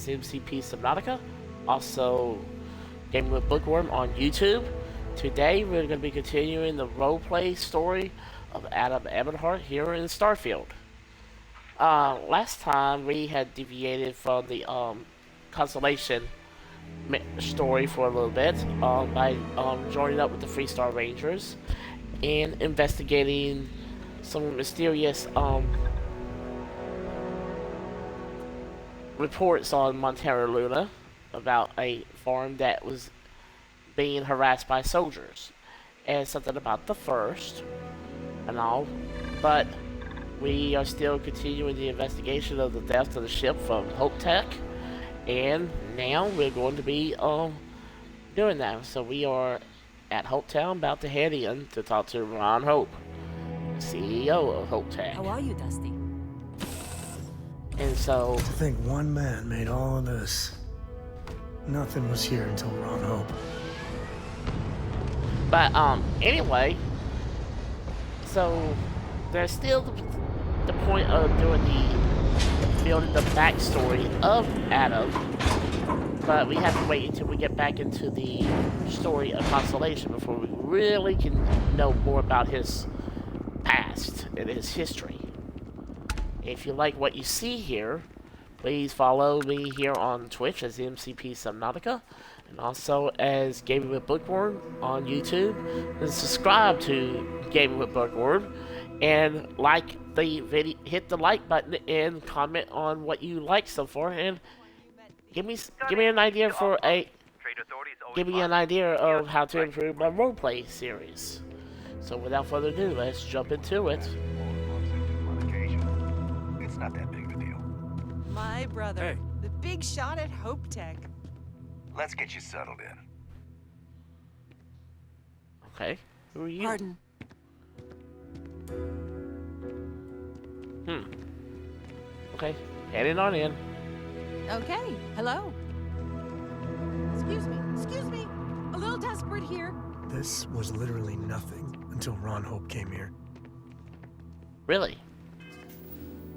as MCP Subnautica, also Gaming with Bookworm on YouTube. Today we're going to be continuing the roleplay story of Adam Ebenhart here in Starfield. Last time we had deviated from the constellation story for a little bit by joining up with the Freestar Rangers and investigating some mysterious reports on Montero Luna about a farm that was being harassed by soldiers and something about the first and all, but we are still continuing the investigation of the death of the ship from Hope Tech, and now we're going to be doing that. So we are at Hope Town, about to head in to talk to Ron Hope, CEO of Hope Tech. How are you, Dusty? And so to think one man made all of this. Nothing was here until Ron Hope. But anyway, so there's still the point of doing building the backstory of Adam, but we have to wait until we get back into the story of Constellation before we really can know more about his past and his history. If you like what you see here, please follow me here on Twitch as MCP Subnautica, and also as Gaming with Bookworm on YouTube. And subscribe to Gaming with Bookworm, and like the video, hit the like button, and comment on what you like so far, and give me an idea for of how to improve my roleplay series. So without further ado, let's jump into it. It's not that big of a deal. My brother, the big shot at Hope Tech. Let's get you settled in. Okay, who are you? Pardon. Okay, heading on in. Okay, hello. Excuse me. A little desperate here. This was literally nothing until Ron Hope came here. Really?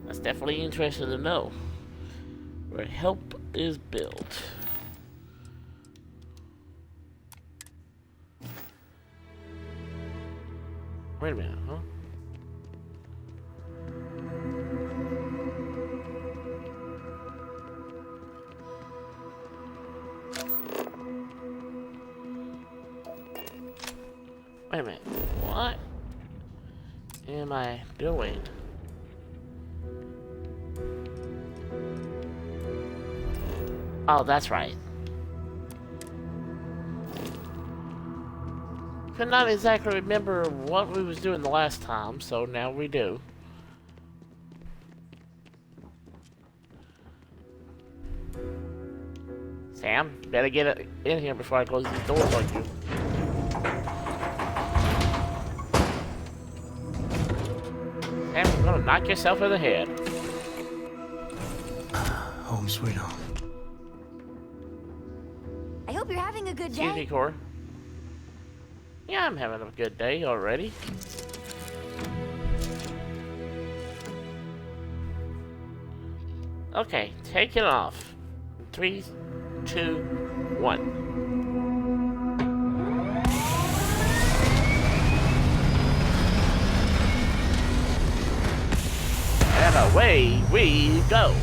That's definitely interesting to know. Where help is built. Wait a minute, huh? Wait a minute, what am I doing? Oh, that's right. Could not exactly remember what we was doing the last time, so now we do. Sam, you better get it in here before I close these doors on you. Sam, you're gonna knock yourself in the head. Home sweet home. I hope you're having a good Excuse me, day. Cora. Yeah, I'm having a good day already. Okay, taking off. 3, 2, 1. And away we go.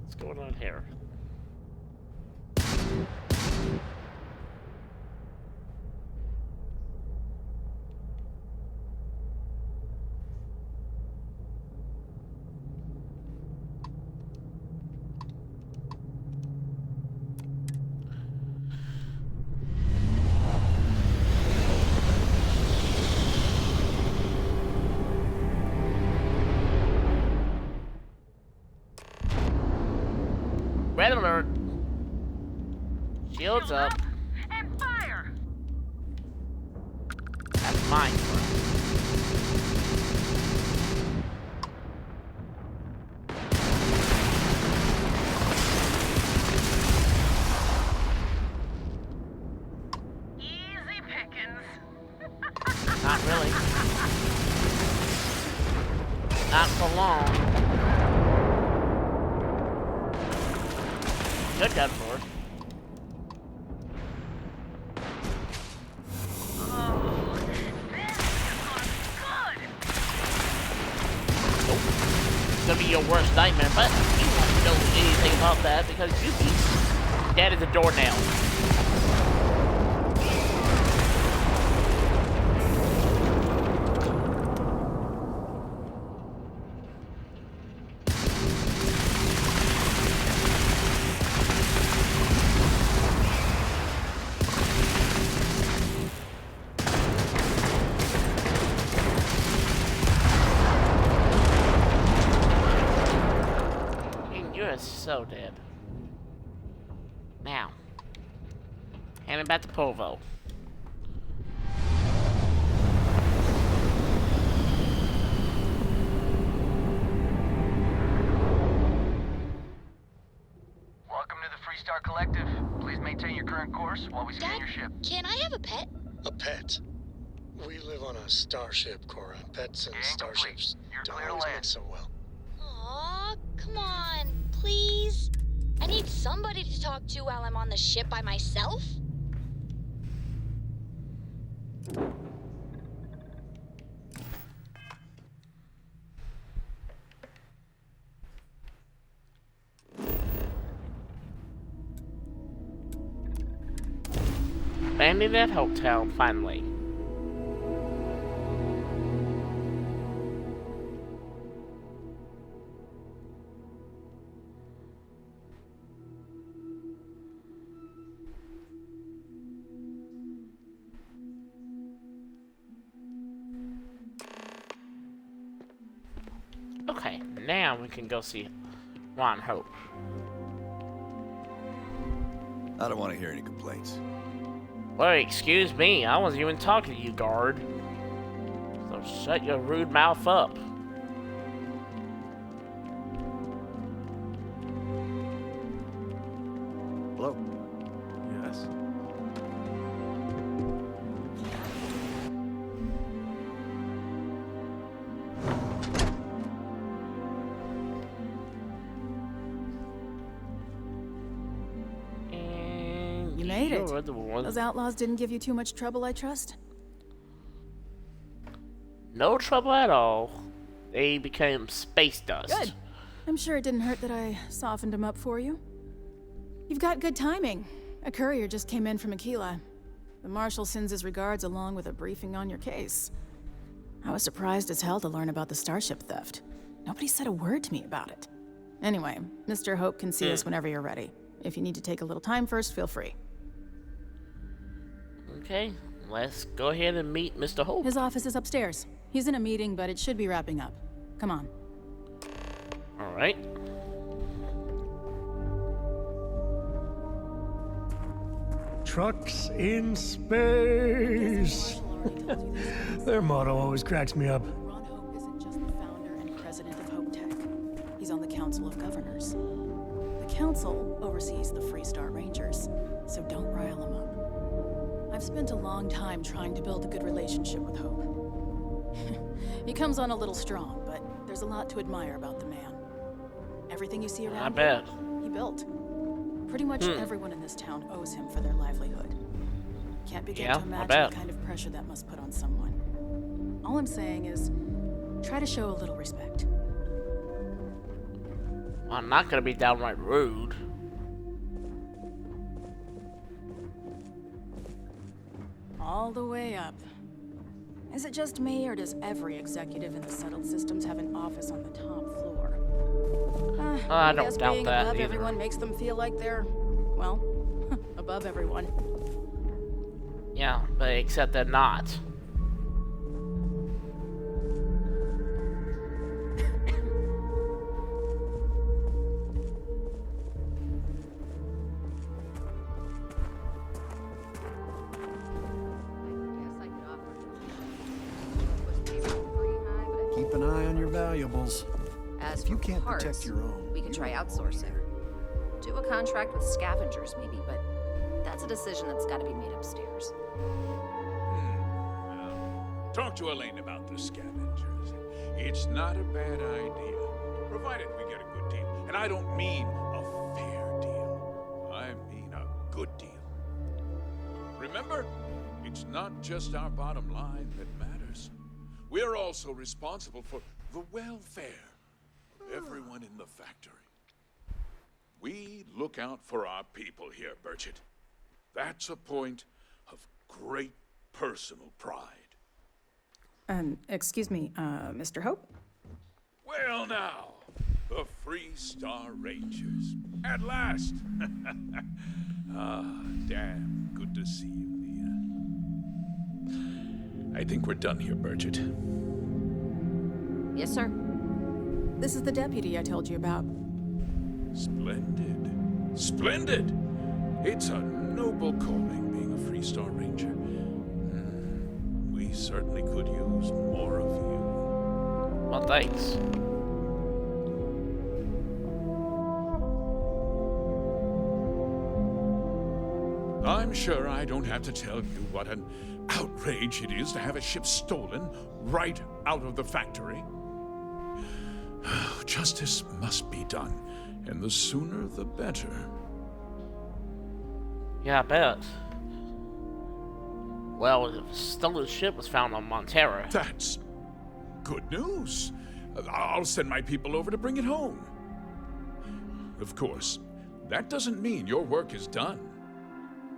What's going on here? Red alert! Shields up. And fire! That's mine. good gun for her. It's gonna be your worst nightmare, but you won't know anything about that because you be dead at the door now. You're so dead. Now, hand it back to Povo. Welcome to the Freestar Collective. Please maintain your current course while we scan Dad, your ship. can I have a pet? A pet? We live on a starship, Cora. Pets and Incomplete. starships You're don't clear to always land. mix so well. Aw, come on, please. I need somebody to talk to while I'm on the ship by myself. Landing at hotel finally. Okay, now we can go see Ron Hope. I don't want to hear any complaints. Well, excuse me, I wasn't even talking to you, guard. So shut your rude mouth up. Hello? Yes. And You made it. you're the one. Those outlaws didn't give you too much trouble, I trust? No trouble at all. They became space dust. Good. I'm sure it didn't hurt that I softened them up for you. You've got good timing. A courier just came in from Aquila. The Marshal sends his regards along with a briefing on your case. I was surprised as hell to learn about the starship theft. Nobody said a word to me about it. Anyway, Mr. Hope can see us whenever you're ready. If you need to take a little time first, feel free. Okay, let's go ahead and meet Mr. Hope. His office is upstairs. He's in a meeting, but it should be wrapping up. Come on. All right. Trucks in space. Their motto always cracks me up. Ron Hope isn't just the founder and president of Hope Tech. He's on the Council of Governors. The Council oversees the Freestar Rangers, so don't rile him up. I've spent a long time trying to build a good relationship with Hope. He comes on a little strong, but there's a lot to admire about the man. Everything you see around I bet. here, he built. Pretty much everyone in this town owes him for their livelihood. Can't begin Yeah, to I imagine bet. the kind of pressure that must put on someone. All I'm saying is, try to show a little respect. I'm not gonna be downright rude. All the way up. Is it just me, or does every executive in the settled systems have an office on the top floor? I don't guess doubt being that above either. everyone makes them feel like they're, well, above everyone. Yeah, but except they're not. Keep an eye on your valuables. As If you for can't parts, protect your own, we could try outsourcing. Do a contract with scavengers, maybe, but that's a decision that's got to be made upstairs. Talk to Elaine about the scavengers. It's not a bad idea, provided we get a good deal. And I don't mean a fair deal. it's not just our bottom line that matters. We're also responsible for the welfare of everyone in the factory. We look out for our people here, Burchett. That's a point of great personal pride. Excuse me, Mr. Hope? Well now, the Free Star Rangers. At last! Damn good to see you, Leah. I think we're done here, Burchett. Yes, sir. This is the deputy I told you about. Splendid. Splendid! It's a noble calling being a Free Star Ranger. We certainly could use more of you. Well, thanks. I'm sure I don't have to tell you what an outrage it is to have a ship stolen right out of the factory. Justice must be done, and the sooner the better. Yeah, I bet. Well, the stolen ship was found on Montero. That's good news. I'll send my people over to bring it home. Of course, that doesn't mean your work is done.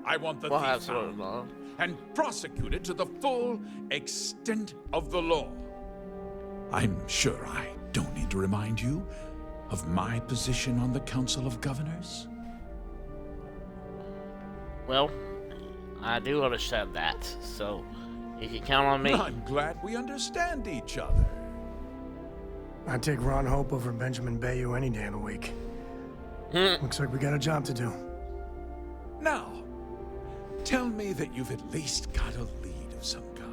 I want the thief found and prosecuted to the full extent of the law. I'm sure I don't need to remind you of my position on the Council of Governors. Well, I do understand that, so you can count on me. I'm glad we understand each other. I'd take Ron Hope over Benjamin Bayou any day of the week. Looks like we got a job to do. Now, tell me that you've at least got a lead of some kind.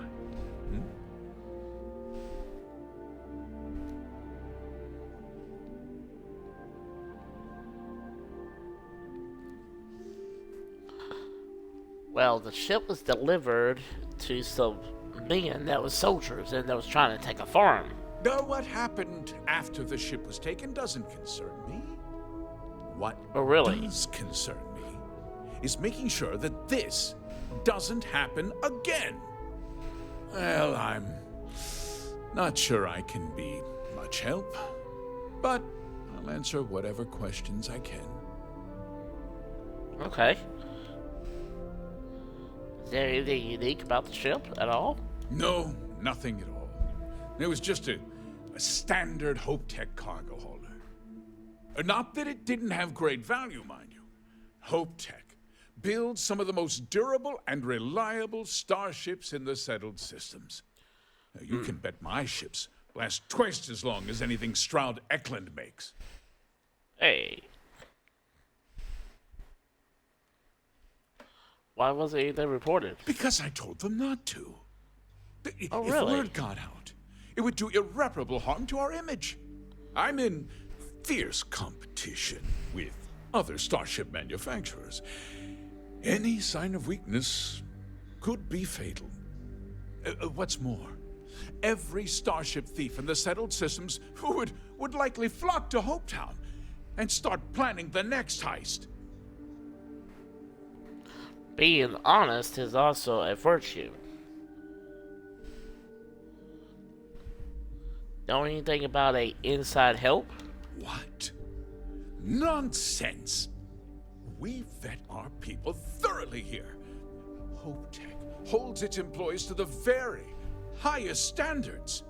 Well, the ship was delivered to some men that was soldiers and that was trying to take a farm. Now, what happened after the ship was taken doesn't concern me. What does concern me is making sure that this doesn't happen again. Well, I'm not sure I can be much help, but I'll answer whatever questions I can. Okay. Is there anything unique about the ship at all? No, nothing at all. It was just a standard Hope Tech cargo hauler. Not that it didn't have great value, mind you. Hope Tech builds some of the most durable and reliable starships in the settled systems. Now, you can bet my ships last twice as long as anything Stroud Eklund makes. Hey. Why wasn't anything reported? Because I told them not to. Oh, if really? word got out, it would do irreparable harm to our image. I'm in fierce competition with other starship manufacturers. Any sign of weakness could be fatal. What's more, every starship thief in the settled systems would likely flock to Hopetown and start planning the next heist. Being honest is also a virtue. Know anything about a inside help? What? Nonsense! We vet our people thoroughly here. Hope Tech holds its employees to the very highest standards.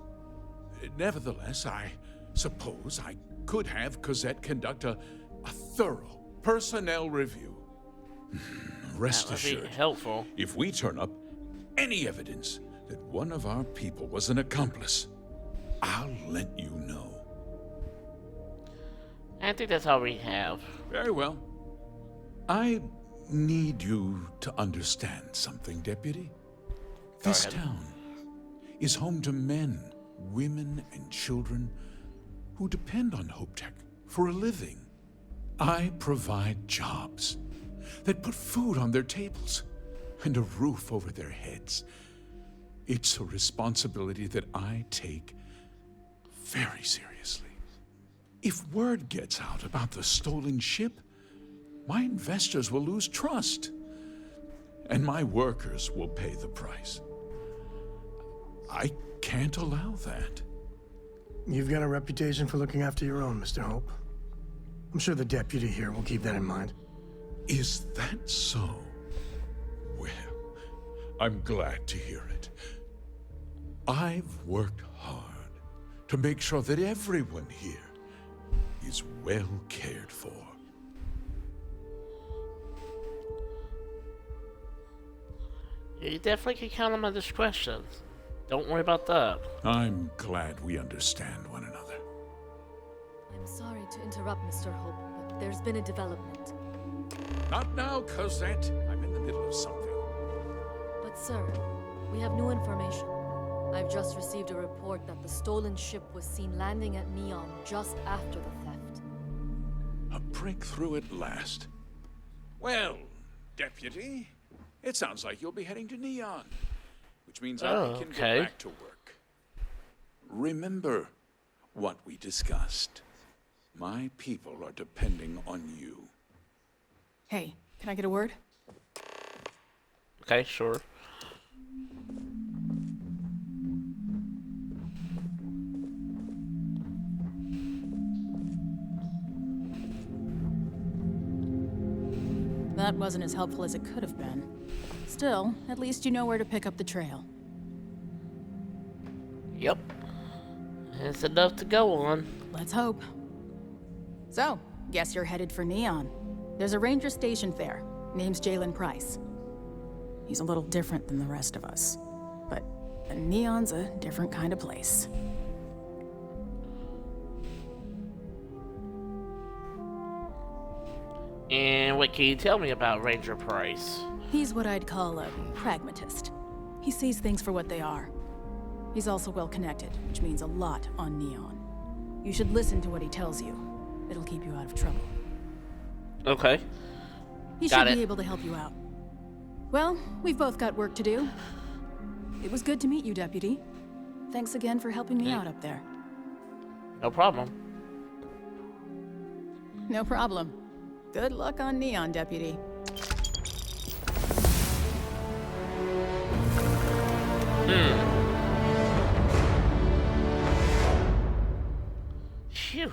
Nevertheless, I suppose I could have Cosette conduct a thorough personnel review. Rest assured, helpful. If we turn up any evidence that one of our people was an accomplice, I'll let you know. I think that's all we have. Very well. I need you to understand something, Deputy. This town is home to men, women, and children who depend on Hope Tech for a living. I provide jobs that put food on their tables and a roof over their heads. It's a responsibility that I take very seriously. If word gets out about the stolen ship, my investors will lose trust. and my workers will pay the price. I can't allow that. You've got a reputation for looking after your own, Mr. Hope. I'm sure the deputy here will keep that in mind. Is that so? Well, I'm glad to hear it. I've worked hard to make sure that everyone here is well cared for. You definitely can count on my discretion. Don't worry about that. I'm glad we understand one another. I'm sorry to interrupt, Mr. Hope, but there's been a development. Not now, Cosette. I'm in the middle of something. But sir, we have new information. I've just received a report that the stolen ship was seen landing at Neon just after the theft. A breakthrough at last. Well, Deputy, it sounds like you'll be heading to Neon, which means I can get back to work. Remember what we discussed. My people are depending on you. Hey, can I get a word? Okay, sure. That wasn't as helpful as it could have been. Still, at least you know where to pick up the trail. Yep. It's enough to go on. Let's hope. So, guess you're headed for Neon. There's a ranger stationed there. Name's Jalen Price. He's a little different than the rest of us. But Neon's a different kind of place. And what can you tell me about Ranger Price? He's what I'd call a pragmatist. He sees things for what they are. He's also well connected, which means a lot on Neon. You should listen to what he tells you. It'll keep you out of trouble. Okay. He should be able to help you out. Well, we've both got work to do. It was good to meet you, Deputy. Thanks again for helping me out up there. No problem. No problem. Good luck on Neon, Deputy. Phew.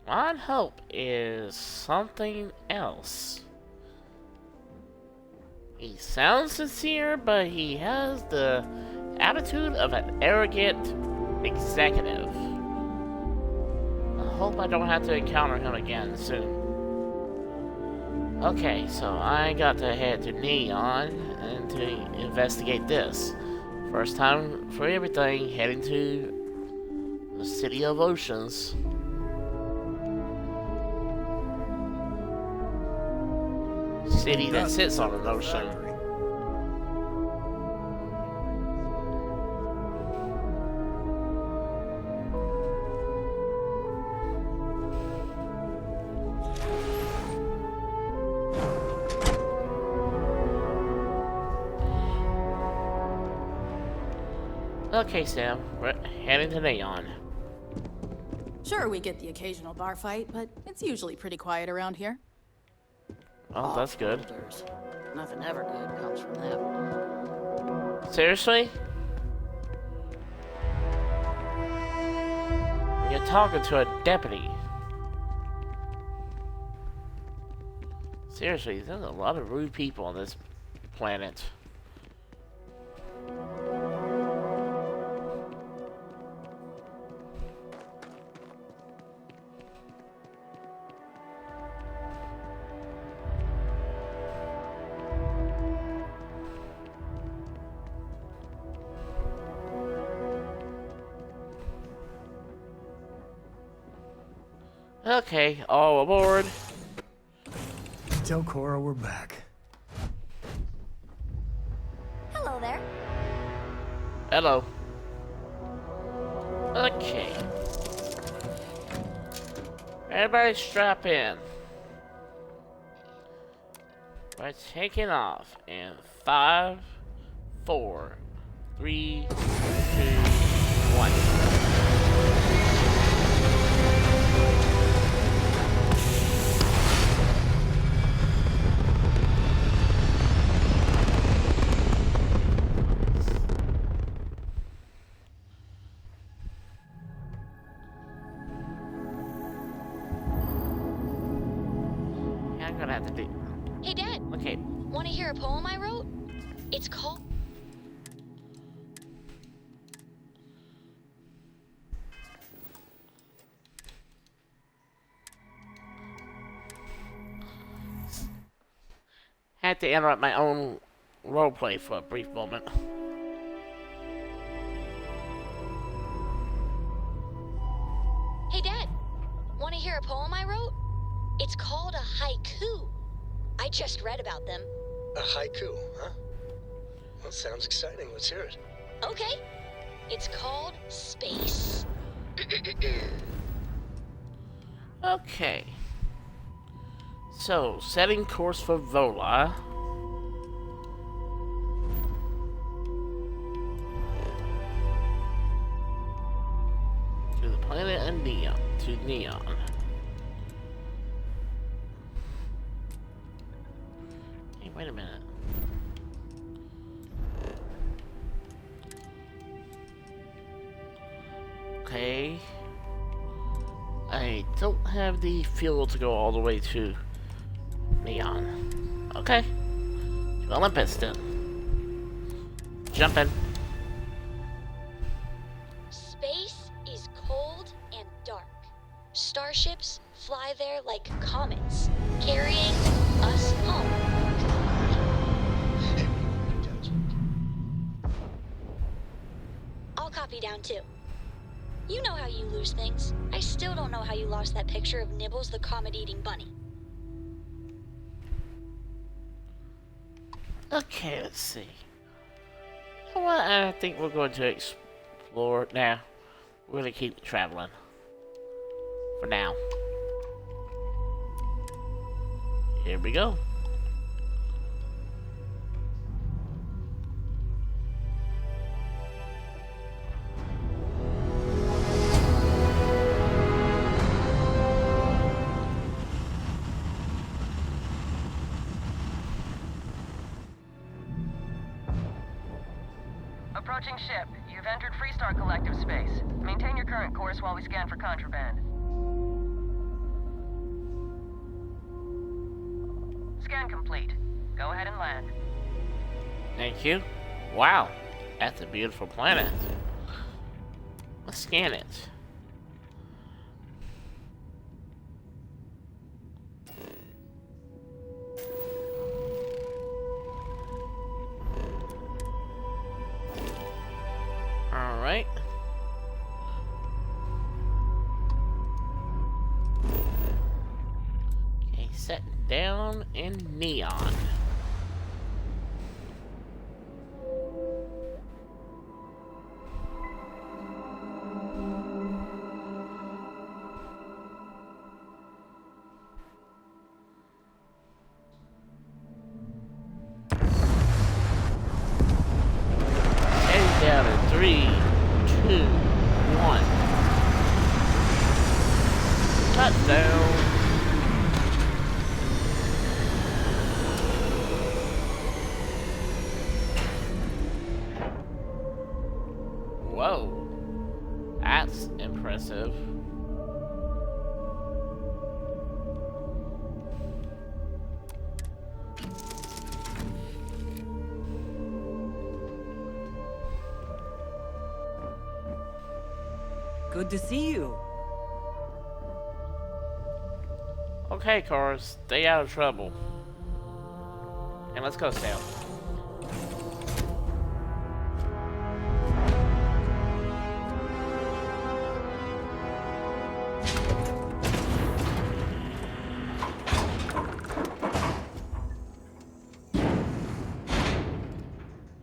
Ron Hope is something else. He sounds sincere, but he has the attitude of an arrogant executive. I hope I don't have to encounter him again soon. Okay, so I got to head to Neon and to investigate this. First time for everything, heading to the City of Oceans. City that sits on an ocean. Okay, Sam, we're heading to Neon. Sure, we get the occasional bar fight, but it's usually pretty quiet around here. Oh, that's good. Nothing ever good comes from them. Seriously? You're talking to a deputy. Seriously, there's a lot of rude people on this planet. Okay, all aboard. Tell Cora we're back. Hello there. Hello. Okay. Everybody strap in. We're taking off in 5, 4, 3, 2, 1. I'm gonna have to do. Hey, Dad. Okay. Want to hear a poem I wrote? It's called... Had to interrupt my own roleplay for a brief moment. Hey, Dad. Want to hear a poem I wrote? It's called a haiku. I just read about them. A haiku, huh? Well, sounds exciting. Let's hear it. Okay. It's called Space. Okay. So, setting course for Vola. To the planet and Neon. To Neon. Hey, wait a minute. Okay. I don't have the fuel to go all the way to Neon. Okay. To Olympus then. Jumping. Space is cold and dark. Starships fly there like comets, carrying us home. I'll copy down too. You know how you lose things. I still don't know how you lost that picture of Nibbles the comet-eating bunny. Okay, let's see. You know what? I think we're going to explore now. We're going to keep traveling. For now. Here we go. Approaching ship. You've entered Freestar Collective space. Maintain your current course while we scan for contraband. Scan complete. Go ahead and land. Thank you. Wow. That's a beautiful planet. Let's scan it. Alright. Okay, setting down in Neon. Down in 3, 2, 1. Touchdown. Whoa. That's impressive. Good to see you. Okay, cars, stay out of trouble. And let's go south.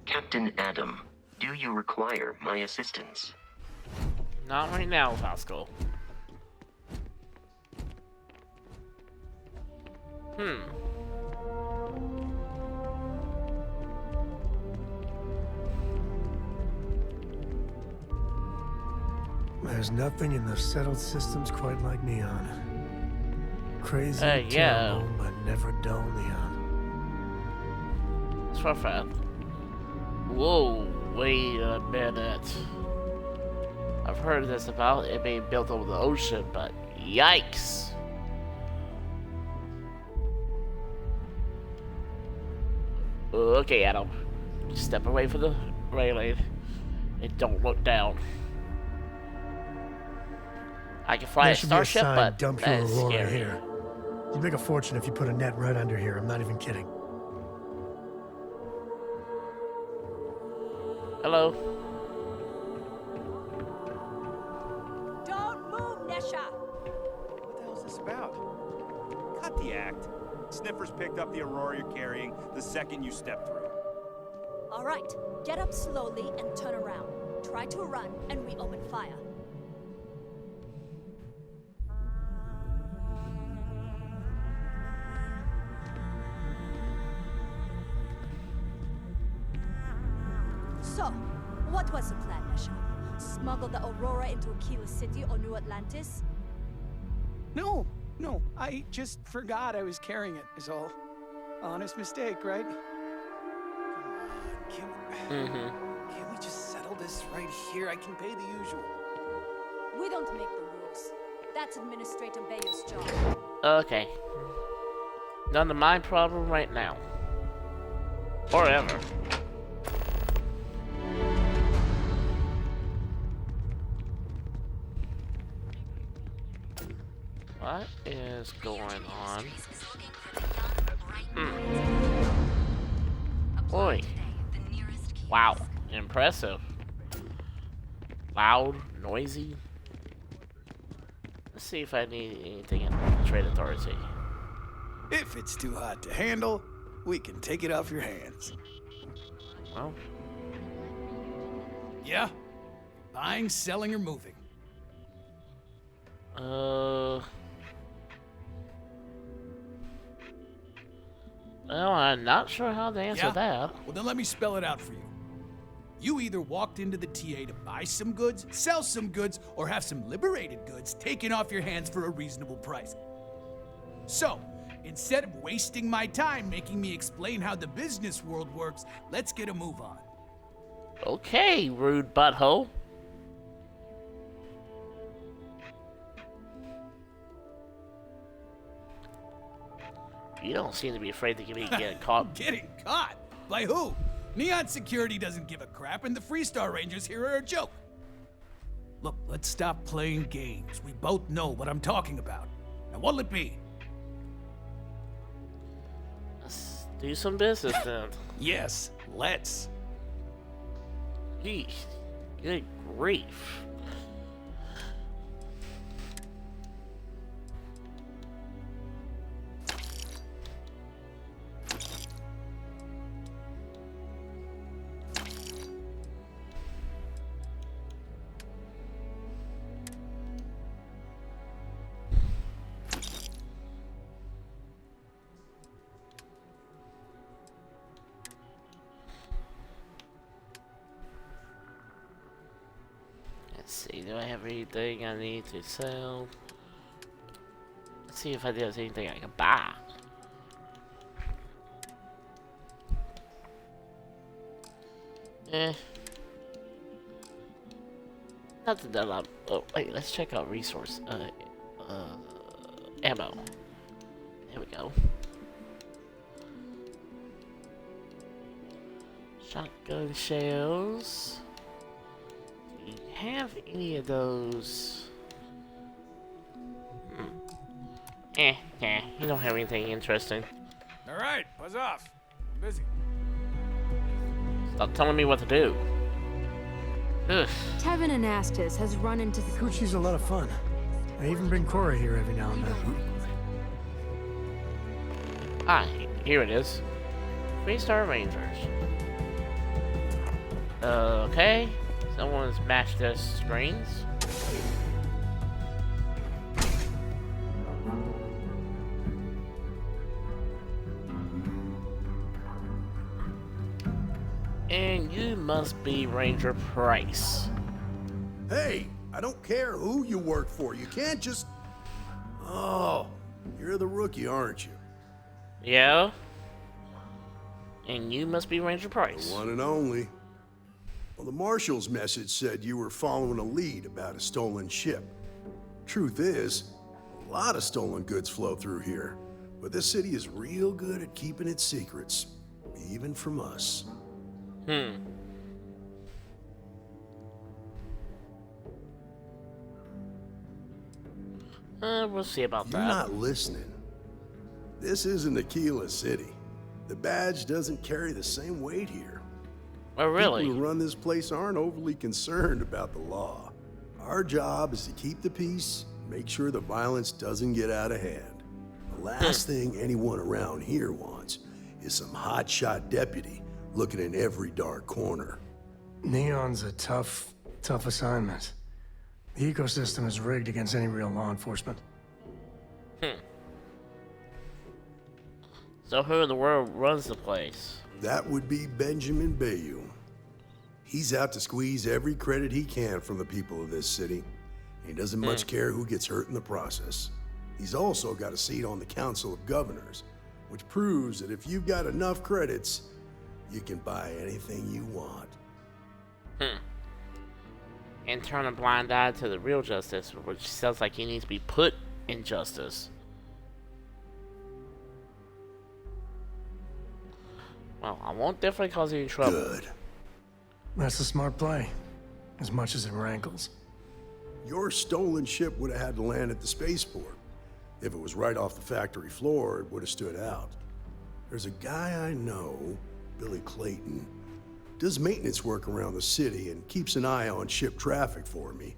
Captain Adam, do you require my assistance? Not right now, Pascal. There's nothing in the settled systems quite like Neon. Crazy, yeah. terrible, but never dull Neon. It's for fun. Whoa, wait a minute. I've heard this about it being built over the ocean, but yikes. Okay, Adam. Step away from the railing and don't look down. I can fly There a should be a starship, sign, but dump that your is Aurora scary. here. You'd make a fortune if you put a net right under here. I'm not even kidding. Hello. Don't move, Nesha! What the hell's this about? Cut the act. Sniffers picked up the Aurora you're carrying the second you step through. All right, get up slowly and turn around. Try to run, and we open fire. So, what was the plan, Nesha? Smuggle the Aurora into Aquila City or New Atlantis? No, I just forgot I was carrying it, is all. Honest mistake, right? Can't we just settle this right here? I can pay the usual. We don't make the rules. That's Administrator Bayo's job. Okay. None of my problem right now. Or ever. What is going on? Boy. Wow. Impressive. Loud, noisy. Let's see if I need anything in the Trade Authority. If it's too hot to handle, we can take it off your hands. Well. Yeah? Buying, selling, or moving? Well, I'm not sure how to answer that. Well, then let me spell it out for you. You either walked into the TA to buy some goods, sell some goods, or have some liberated goods taken off your hands for a reasonable price. So, instead of wasting my time making me explain how the business world works, let's get a move on. Okay, rude butthole. You don't seem to be afraid to get me getting caught. Getting caught? By who? Neon Security doesn't give a crap, and the Freestar Rangers here are a joke. Look, let's stop playing games. We both know what I'm talking about. Now, what'll it be? Let's do some business then. Yes, let's. Yeesh. Good grief. Let's see, do I have anything I need to sell? Let's see if there's anything I can buy. Nothing that I'm... Oh, wait, let's check out resource. Ammo. There we go. Shotgun shells. Do you have any of those? You don't have anything interesting. All right, buzz off. I'm busy. Stop telling me what to do. Ugh. Tevin Anastas has run into the... Coochie's a lot of fun. I even bring Cora here every now and then. Ah, here it is. Freestar Rangers. Okay. Someone's mashed their screens. And you must be Ranger Price. Hey, I don't care who you work for. You can't just... Oh, you're the rookie, aren't you? Yeah? And you must be Ranger Price. The one and only. Well, the Marshal's message said you were following a lead about a stolen ship. Truth is, a lot of stolen goods flow through here, but this city is real good at keeping its secrets. even from us. We'll see about You're that. not listening. This isn't Aquila City. The badge doesn't carry the same weight here. Oh, really? People who run this place aren't overly concerned about the law. Our job is to keep the peace, make sure the violence doesn't get out of hand. The last thing anyone around here wants is some hotshot deputy looking in every dark corner. Neon's a tough assignment. The ecosystem is rigged against any real law enforcement. So who in the world runs the place? That would be Benjamin Bayou. He's out to squeeze every credit he can from the people of this city. He doesn't much care who gets hurt in the process. He's also got a seat on the Council of Governors, which proves that if you've got enough credits, you can buy anything you want. And turn a blind eye to the real justice, which sounds like he needs to be put in justice. Well, I won't definitely cause you any trouble. Good. That's a smart play, as much as it rankles. Your stolen ship would have had to land at the spaceport. If it was right off the factory floor, it would have stood out. There's a guy I know, Billy Clayton, does maintenance work around the city and keeps an eye on ship traffic for me.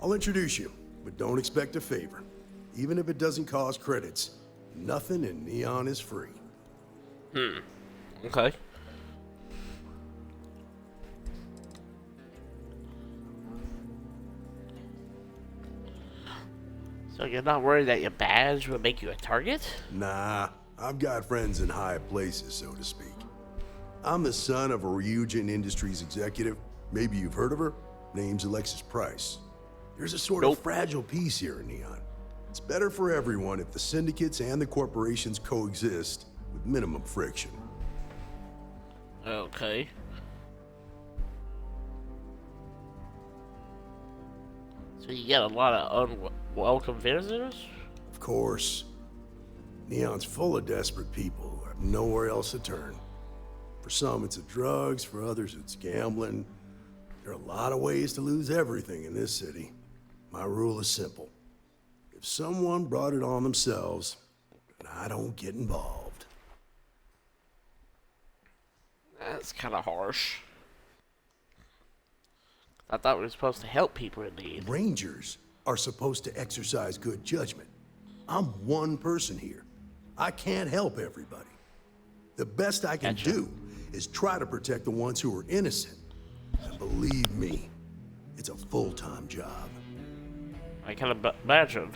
I'll introduce you, but don't expect a favor. Even if it doesn't cause credits, nothing in Neon is free. Okay. So you're not worried that your badge will make you a target? Nah, I've got friends in high places, so to speak. I'm the son of a Ryujin Industries executive. Maybe you've heard of her. Name's Alexis Price. There's a sort of fragile peace here in Neon. It's better for everyone if the syndicates and the corporations coexist with minimum friction. Okay. So you get a lot of unwelcome visitors? Of course. Neon's full of desperate people who have nowhere else to turn. For some, it's drugs. For others, it's gambling. There are a lot of ways to lose everything in this city. My rule is simple. If someone brought it on themselves, then I don't get involved. That's kind of harsh. I thought we were supposed to help people in need. Rangers are supposed to exercise good judgment. I'm one person here. I can't help everybody. The best I can do is try to protect the ones who are innocent. And believe me, it's a full-time job. I can imagine.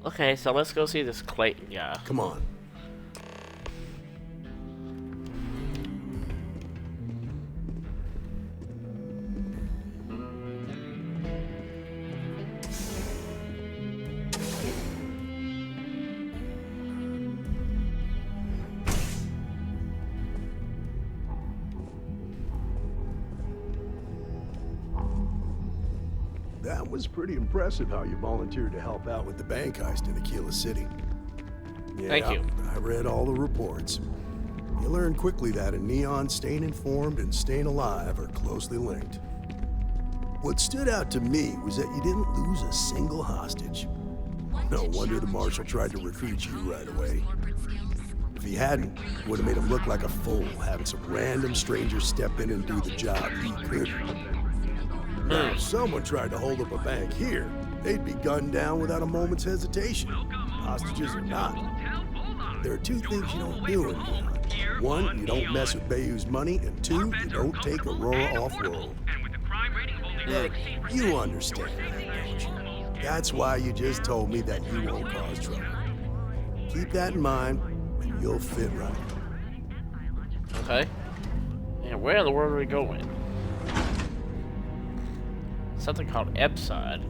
Okay, so let's go see this Clayton guy. Come on. That was pretty impressive how you volunteered to help out with the bank heist in Aquila City. Yeah, Thank you. I read all the reports. You learn quickly that in Neon, staying informed and staying alive are closely linked. What stood out to me was that you didn't lose a single hostage. No wonder the marshal tried to recruit you right away. If he hadn't, it would have made him look like a fool, having some random stranger step in and do the job he couldn't. Now, if someone tried to hold up a bank here, they'd be gunned down without a moment's hesitation. Hostages or not. There are two things you don't do in Neon. One, you don't mess with Bayou's money, and two, you don't take Aurora off-world. Look, you understand that, don't you? That's why you just told me that you won't cause trouble. Keep that in mind, and you'll fit right. Okay. And where in the world are we going? Something called Epside.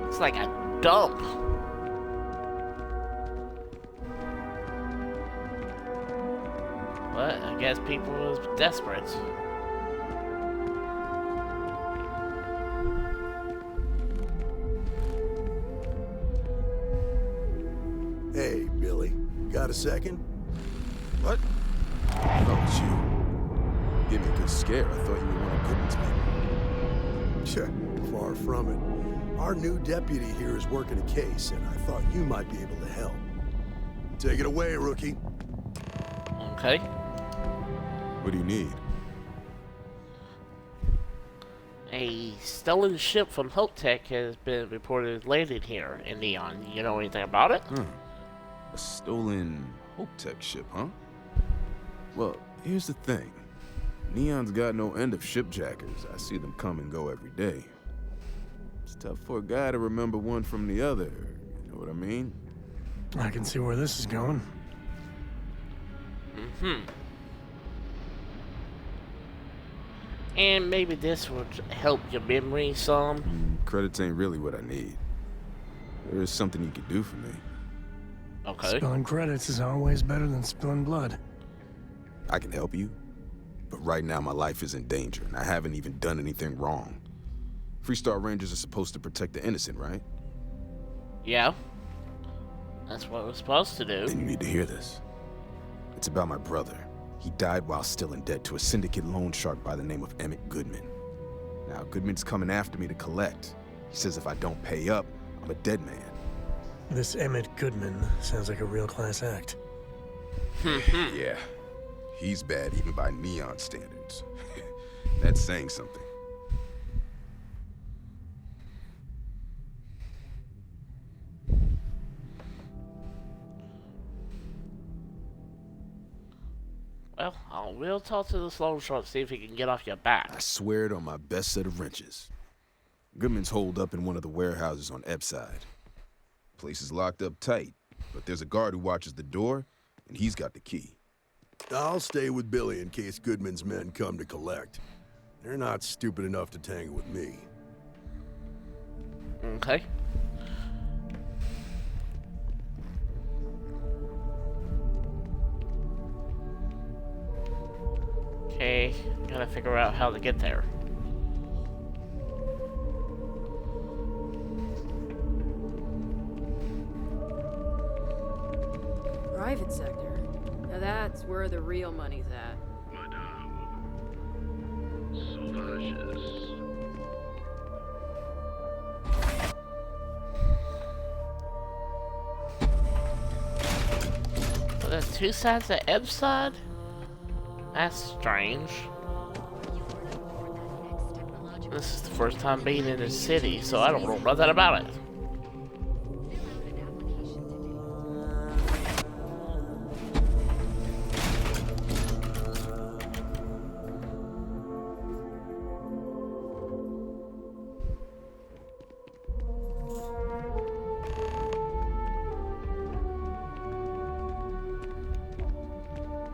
It's like a dump. But I guess people was desperate. second? What? Oh, it's you. Give me a good scare. I thought you were one of Goodman's people. Far from it. Our new deputy here is working a case, and I thought you might be able to help. Take it away, rookie. Okay. What do you need? A stolen ship from Hope Tech has been reported landed here in Neon. You know anything about it? A stolen Hope Tech ship, huh? Well, here's the thing. Neon's got no end of shipjackers. I see them come and go every day. It's tough for a guy to remember one from the other. You know what I mean? I can see where this is going. And maybe this would help your memory some. Credits ain't really what I need. There is something you could do for me. Okay. Spilling credits is always better than spilling blood. I can help you, but right now my life is in danger, and I haven't even done anything wrong. Freestar Rangers are supposed to protect the innocent, right? Yeah. That's what we're supposed to do. Then you need to hear this. It's about my brother. He died while still in debt to a syndicate loan shark by the name of Emmett Goodman. Now, Goodman's coming after me to collect. He says if I don't pay up, I'm a dead man. This Emmett Goodman sounds like a real class act. Yeah. He's bad even by Neon standards. That's saying something. Well, we'll talk to this loan shark, see if he can get off your back. I swear it on my best set of wrenches. Goodman's holed up in one of the warehouses on Ebb side. Place is locked up tight, but there's a guard who watches the door, and he's got the key. I'll stay with Billy in case Goodman's men come to collect. They're not stupid enough to tangle with me. Okay. Okay, gotta figure out how to get there. Private sector. Now that's where the real money's at. So there's two sides of Ebb side? That's strange. This is the first time being in this city, so I don't know nothing about it.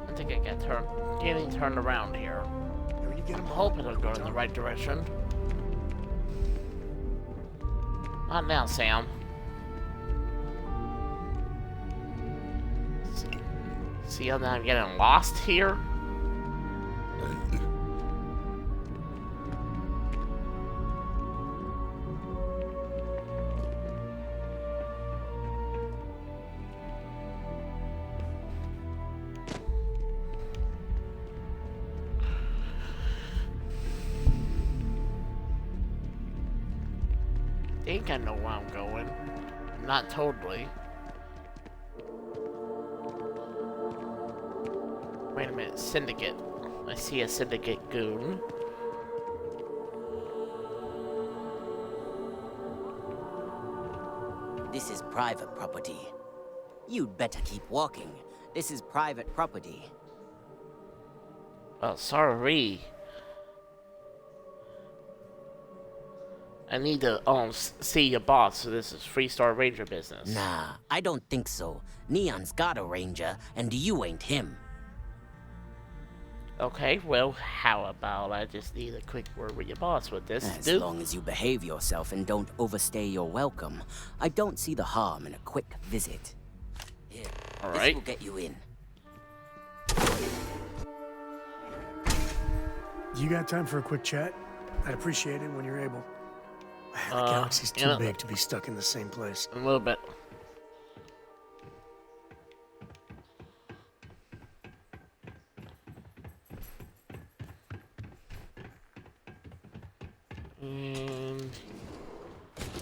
I think I get getting turned around here. I'm hoping I'm going in the right direction. Not now, Sam. See how I'm getting lost here? I think I know where I'm going. Not totally. Wait a minute, Syndicate. I see a Syndicate goon. This is private property. You'd better keep walking. This is private property. Oh, sorry. I need to see your boss, so this is Freestar Ranger business. Nah, I don't think so. Neon's got a ranger, and you ain't him. Okay, well, how about I just need a quick word with your boss with this, As dude? long as you behave yourself and don't overstay your welcome, I don't see the harm in a quick visit. Here, All this right. will get you in. You got time for a quick chat? I'd appreciate it when you're able. The galaxy's too big to be stuck in the same place. A little bit.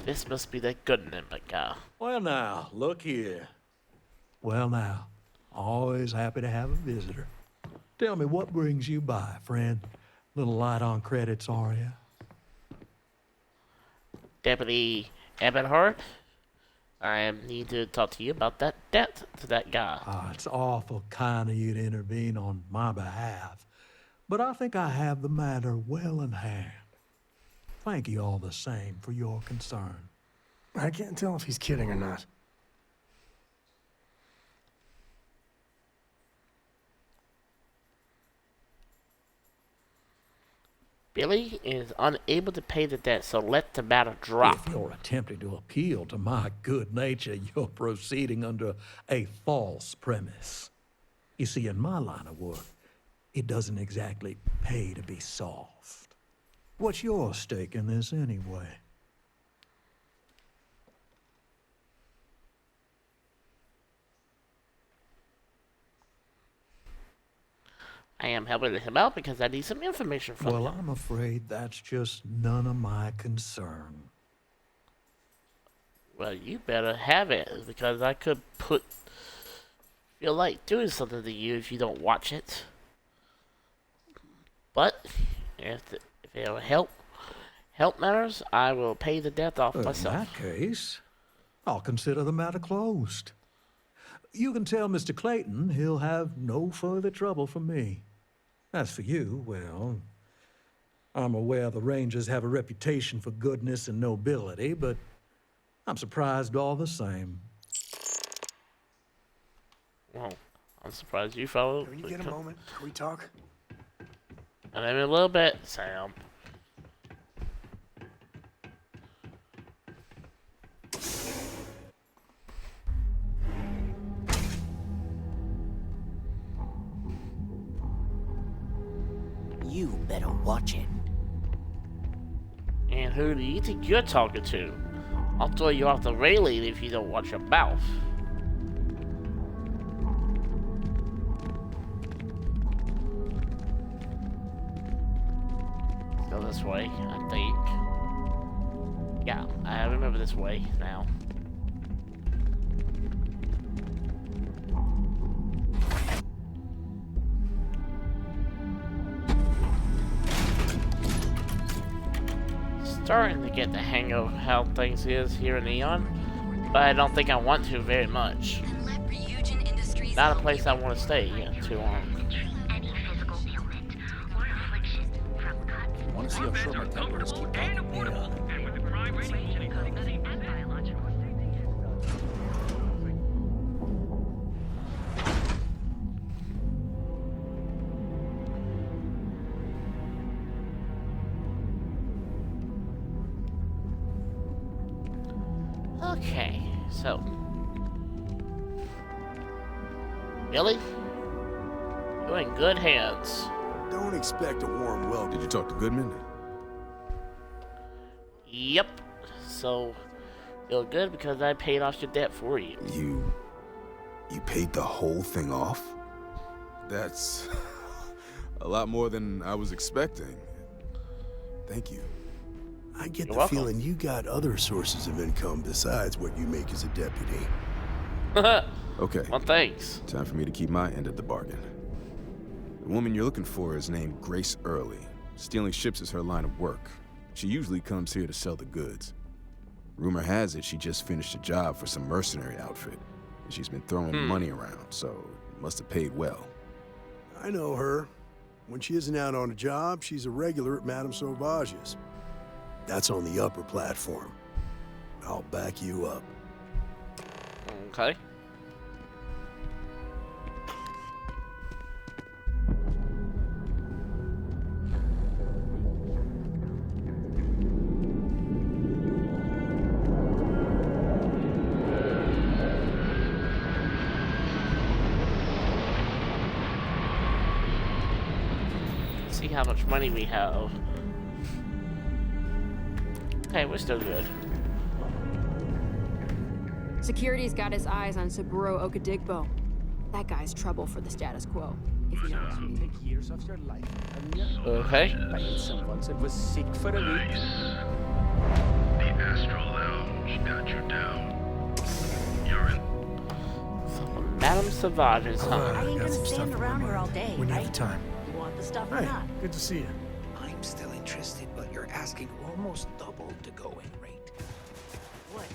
This must be that good guy. Well now, look here. Well now, always happy to have a visitor. Tell me, what brings you by, friend? Little light on credits, are you? Deputy Ebonheart, I need to talk to you about that debt to that guy. It's awful kind of you to intervene on my behalf, but I think I have the matter well in hand. Thank you all the same for your concern. I can't tell if he's kidding or not. Billy is unable to pay the debt, so let the matter drop. If you're attempting to appeal to my good nature, you're proceeding under a false premise. You see, in my line of work, it doesn't exactly pay to be soft. What's your stake in this anyway? I am helping him out because I need some information from him. Well, I'm afraid that's just none of my concern. Well, you better have it, because I could feel like doing something to you if you don't watch it. But if it'll help matters, I will pay the debt off myself. In that case, I'll consider the matter closed. You can tell Mr. Clayton he'll have no further trouble from me. As for you, well, I'm aware the Rangers have a reputation for goodness and nobility, but I'm surprised all the same. Well, I'm surprised you followed. Can you get a moment? Can we talk? And in a little bit, Sam. You better watch it. And who do you think you're talking to? I'll throw you off the railing if you don't watch your mouth. Let's go this way, I think. Yeah, I remember this way now. Starting to get the hang of how things is here in Neon, but I don't think I want to very much. Not a place I want to stay too long. Want to see how short my temper is? Keep talking. Yeah. Okay, so Billy, you're in good hands. Don't expect a warm welcome. Did you talk to Goodman? Yep. So feel good because I paid off your debt for you. You paid the whole thing off? That's a lot more than I was expecting. Thank you. I get You're the welcome. feeling you got other sources of income besides what you make as a deputy. Okay. Well, thanks. Time for me to keep my end of the bargain. The woman you're looking for is named Grace Early. Stealing ships is her line of work. She usually comes here to sell the goods. Rumor has it she just finished a job for some mercenary outfit, and she's been throwing money around, so it must have paid well. I know her. When she isn't out on a job, she's a regular at Madame Sauvage's. That's on the upper platform. I'll back you up. Okay. See how much money we have. Okay, we're still good. Security's got his eyes on Saburo Okadigbo. That guy's trouble for the status quo. if you know what I mean. Take years off your life, haven't you? Okay. Banged some once and was sick for a week. The Astral Lounge got you down. You're in. Madame Savage's home. I ain't gonna stand around here all day, when you have the time. You want the stuff or Hey, not? good to see you. I'm still interested, but you're asking almost double the going rate. What?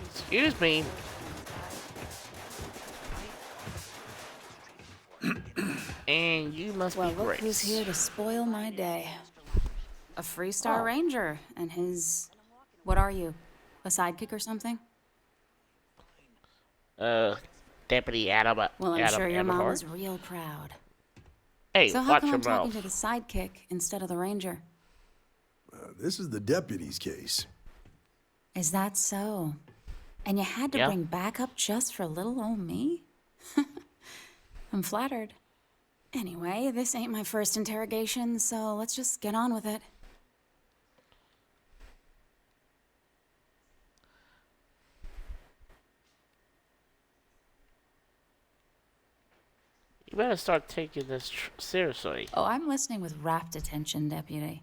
Excuse me. And you must Well, be look Grace. who's here to spoil my day. A Freestar Ranger and his... What are you? A sidekick or something? Deputy Adam. Well, I'm Adam sure your mom Everhart. was real proud. Hey, So how watch come your I'm talking mouth. to the sidekick instead of the ranger? This is the deputy's case. Is that so? And you had to Yeah. bring backup just for little old me? I'm flattered. Anyway, this ain't my first interrogation, so let's just get on with it. You better start taking this seriously. Oh, I'm listening with rapt attention, Deputy.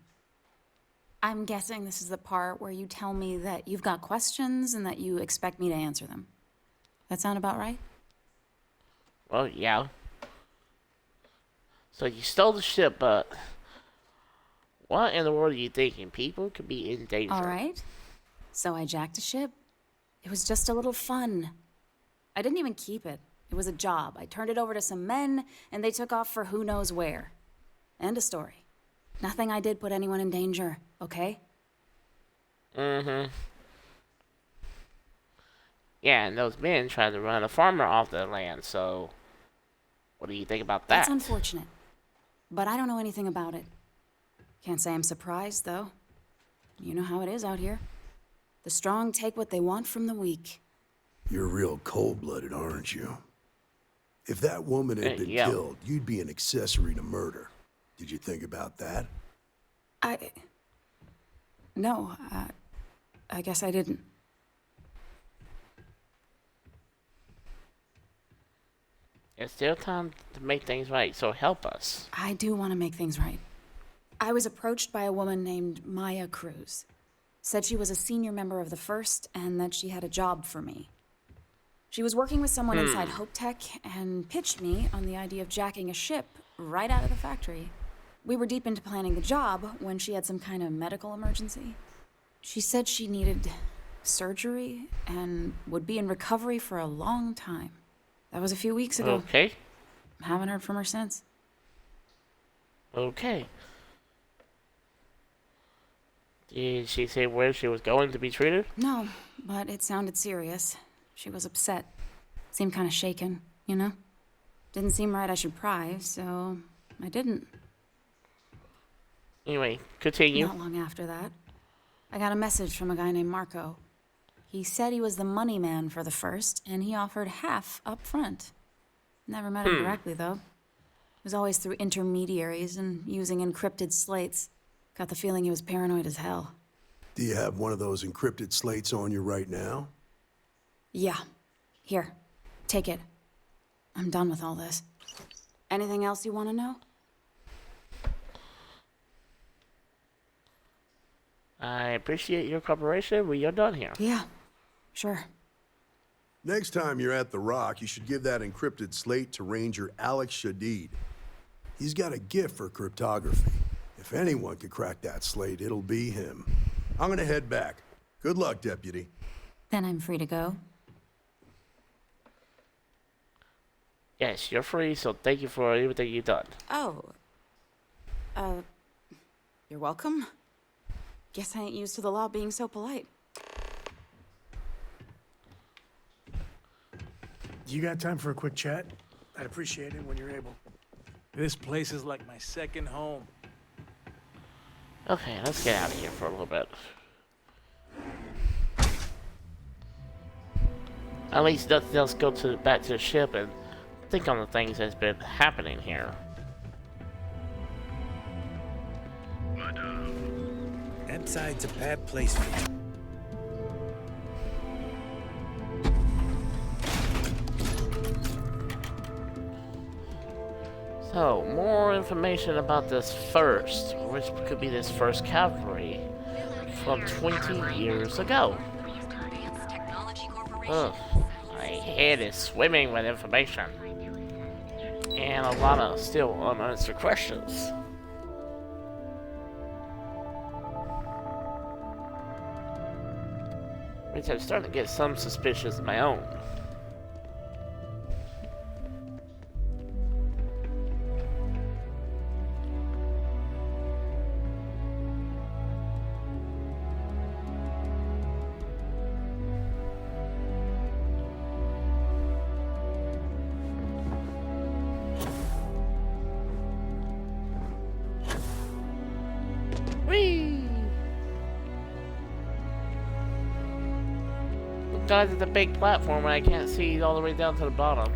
I'm guessing this is the part where you tell me that you've got questions and that you expect me to answer them. That sound about right? Well, yeah. So you stole the ship, but what in the world are you thinking? People could be in danger. All right. So I jacked a ship. It was just a little fun. I didn't even keep it. It was a job. I turned it over to some men, and they took off for who knows where. End of story. Nothing I did put anyone in danger, okay? Mm-hmm. Yeah, and those men tried to run a farmer off the land, so what do you think about that? That's unfortunate. But I don't know anything about it. Can't say I'm surprised, though. You know how it is out here. The strong take what they want from the weak. You're real cold-blooded, aren't you? If that woman had been yeah. killed, you'd be an accessory to murder. Did you think about that? No, I guess I didn't. It's still time to make things right, so help us. I do want to make things right. I was approached by a woman named Maya Cruz. Said she was a senior member of the First and that she had a job for me. She was working with someone inside Hope Tech and pitched me on the idea of jacking a ship right out of the factory. We were deep into planning the job when she had some kind of medical emergency. She said she needed surgery and would be in recovery for a long time. That was a few weeks ago. Okay. Haven't heard from her since. Okay. Did she say where she was going to be treated? No, but it sounded serious. She was upset. Seemed kind of shaken, you know? Didn't seem right I should pry, so I didn't. Anyway, continue. Not long after that, I got a message from a guy named Marco. He said he was the money man for the First, and he offered half up front. Never met him directly, though. It was always through intermediaries and using encrypted slates. Got the feeling he was paranoid as hell. Do you have one of those encrypted slates on you right now? Yeah. Here. Take it. I'm done with all this. Anything else you want to know? I appreciate your cooperation. We are done here. Yeah. Sure. Next time you're at the Rock, you should give that encrypted slate to Ranger Alex Shadid. He's got a gift for cryptography. If anyone could crack that slate, it'll be him. I'm gonna head back. Good luck, Deputy. Then I'm free to go. Yes, you're free, so thank you for everything you've done. Oh. You're welcome. Guess I ain't used to the law being so polite. You got time for a quick chat? I'd appreciate it when you're able. This place is like my second home. Okay, let's get out of here for a little bit. At least let's go back to the ship and think on the things that's been happening here. Inside's a bad place for you. So, more information about this first, which could be this first cavalry from 20 years ago. Ugh, my head is swimming with information. And a lot of still unanswered questions. Which I'm starting to get some suspicions of my own. Guys, it's a big platform and I can't see all the way down to the bottom.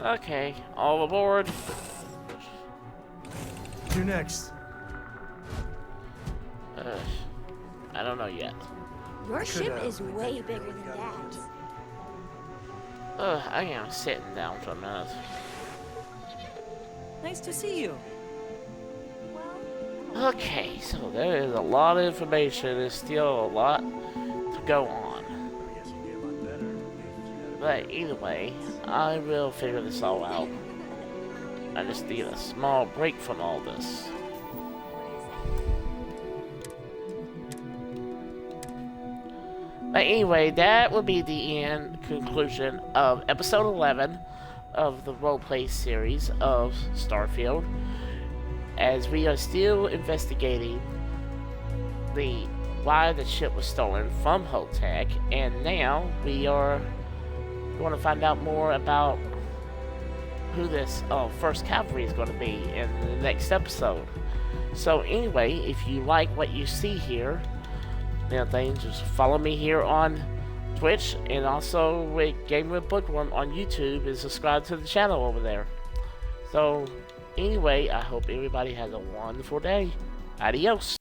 Okay, all aboard. You're next. I don't know yet. Your ship is way bigger than that. I am sitting down for a minute. Nice to see you. Okay, so there is a lot of information. There's still a lot to go on. But either way, I will figure this all out. I just need a small break from all this. But anyway, that will be the conclusion of episode 11 of the roleplay series of Starfield, as we are still investigating why the ship was stolen from Hotech, and now we are going to find out more about who this first cavalry is going to be in the next episode. So anyway, if you like what you see here, just follow me here on Twitch, and also with Game with Bookworm on YouTube, and subscribe to the channel over there. So anyway, I hope everybody has a wonderful day. Adios.